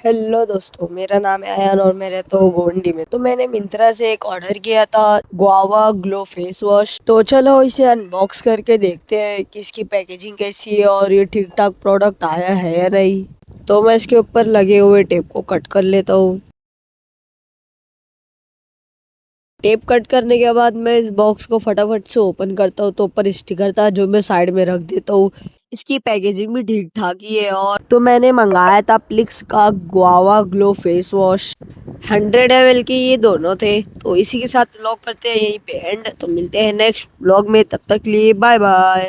Hello दोस्तों, मेरा नाम है अयान और मैं रहता हूँ गोंडी में। तो मैंने मिंत्रा से एक ऑर्डर किया था, गुआवा ग्लो फेस वॉश। तो चलो इसे अनबॉक्स करके देखते हैं कि इसकी पैकेजिंग कैसी है और ये ठीक ठाक प्रोडक्ट आया है या नहीं। तो मैं इसके ऊपर लगे हुए टेप को कट कर लेता हूँ। टेप कट करने के बाद मैं इस बॉक्स को फटाफट से ओपन करता हूँ। तो ऊपर स्टिकर था जो मैं साइड में रख देता हूँ। इसकी पैकेजिंग भी ठीक ठाक ही है। और तो मैंने मंगाया था प्लिक्स का guava glow face wash. 100 ml के ये दोनों थे। तो इसी के साथ व्लॉग करते हैं यहीं पे एंड। तो मिलते हैं नेक्स्ट व्लॉग में, तब तक लिए बाय बाय।